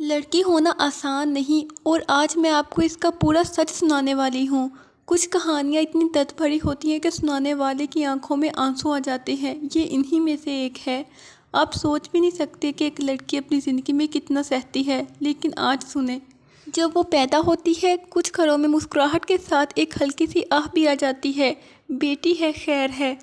لڑکی ہونا آسان نہیں اور آج میں آپ کو اس کا پورا سچ سنانے والی ہوں۔ کچھ کہانیاں اتنی درد بھری ہوتی ہیں کہ سنانے والے کی آنکھوں میں آنسو آ جاتے ہیں۔ یہ انہی میں سے ایک ہے۔ آپ سوچ بھی نہیں سکتے کہ ایک لڑکی اپنی زندگی میں کتنا سہتی ہے، لیکن آج سنیں۔ جب وہ پیدا ہوتی ہے کچھ گھروں میں مسکراہٹ کے ساتھ ایک ہلکی سی آہ بھی آ جاتی ہے، بیٹی ہے، خیر ہے۔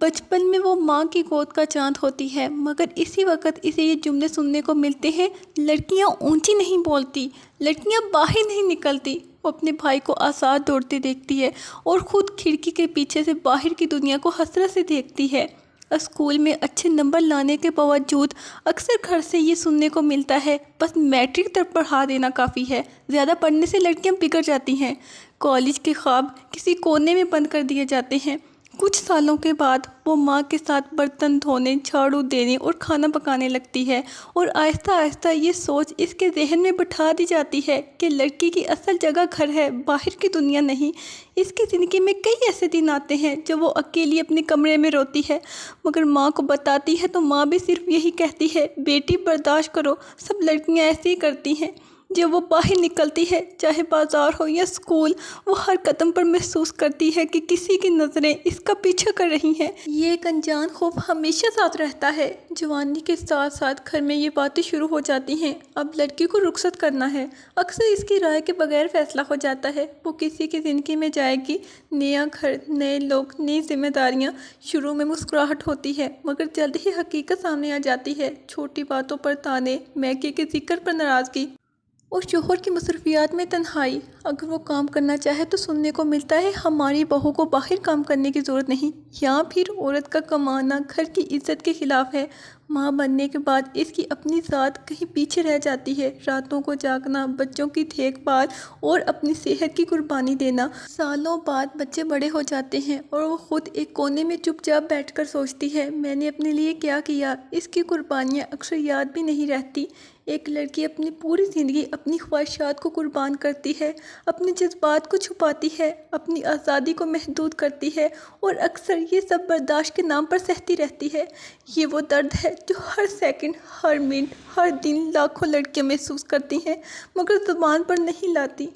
بچپن میں وہ ماں کی گود کا چاند ہوتی ہے، مگر اسی وقت اسے یہ جملے سننے کو ملتے ہیں: لڑکیاں اونچی نہیں بولتی، لڑکیاں باہر نہیں نکلتی۔ وہ اپنے بھائی کو آزاد دوڑتے دیکھتی ہے اور خود کھڑکی کے پیچھے سے باہر کی دنیا کو حسرت سے دیکھتی ہے۔ اسکول میں اچھے نمبر لانے کے باوجود اکثر گھر سے یہ سننے کو ملتا ہے: بس میٹرک تک پڑھا دینا کافی ہے، زیادہ پڑھنے سے لڑکیاں بگڑ جاتی ہیں۔ کالج کے خواب کسی کونے میں بند کر دیے جاتے ہیں۔ کچھ سالوں کے بعد وہ ماں کے ساتھ برتن دھونے، جھاڑو دینے اور کھانا پکانے لگتی ہے، اور آہستہ آہستہ یہ سوچ اس کے ذہن میں بٹھا دی جاتی ہے کہ لڑکی کی اصل جگہ گھر ہے، باہر کی دنیا نہیں۔ اس کی زندگی میں کئی ایسے دن آتے ہیں جب وہ اکیلی اپنے کمرے میں روتی ہے، مگر ماں کو بتاتی ہے تو ماں بھی صرف یہی کہتی ہے: بیٹی برداشت کرو، سب لڑکیاں ایسے ہی کرتی ہیں۔ جب وہ باہر نکلتی ہے، چاہے بازار ہو یا اسکول، وہ ہر قدم پر محسوس کرتی ہے کہ کسی کی نظریں اس کا پیچھا کر رہی ہیں۔ یہ ایک انجان خوف ہمیشہ ساتھ رہتا ہے۔ جوانی کے ساتھ ساتھ گھر میں یہ باتیں شروع ہو جاتی ہیں: اب لڑکی کو رخصت کرنا ہے۔ اکثر اس کی رائے کے بغیر فیصلہ ہو جاتا ہے۔ وہ کسی کی زندگی میں جائے گی، نیا گھر، نئے لوگ، نئی ذمہ داریاں۔ شروع میں مسکراہٹ ہوتی ہے، مگر جلد ہی حقیقت سامنے آ جاتی ہے: چھوٹی باتوں پر طعنے، میکے کے ذکر پر ناراضگی، اور شوہر کی مصروفیات میں تنہائی۔ اگر وہ کام کرنا چاہے تو سننے کو ملتا ہے: ہماری بہو کو باہر کام کرنے کی ضرورت نہیں، یا پھر عورت کا کمانا گھر کی عزت کے خلاف ہے۔ ماں بننے کے بعد اس کی اپنی ذات کہیں پیچھے رہ جاتی ہے۔ راتوں کو جاگنا، بچوں کی دیکھ بھال اور اپنی صحت کی قربانی دینا۔ سالوں بعد بچے بڑے ہو جاتے ہیں اور وہ خود ایک کونے میں چپ چاپ بیٹھ کر سوچتی ہے: میں نے اپنے لیے کیا کیا؟ اس کی قربانیاں اکثر یاد بھی نہیں رہتی۔ ایک لڑکی اپنی پوری زندگی اپنی خواہشات کو قربان کرتی ہے، اپنے جذبات کو چھپاتی ہے، اپنی آزادی کو محدود کرتی ہے، اور اکثر یہ سب برداشت کے نام پر سہتی رہتی ہے۔ یہ وہ درد ہے جو ہر سیکنڈ، ہر منٹ، ہر دن لاکھوں لڑکیاں محسوس کرتی ہیں، مگر زبان پر نہیں لاتی۔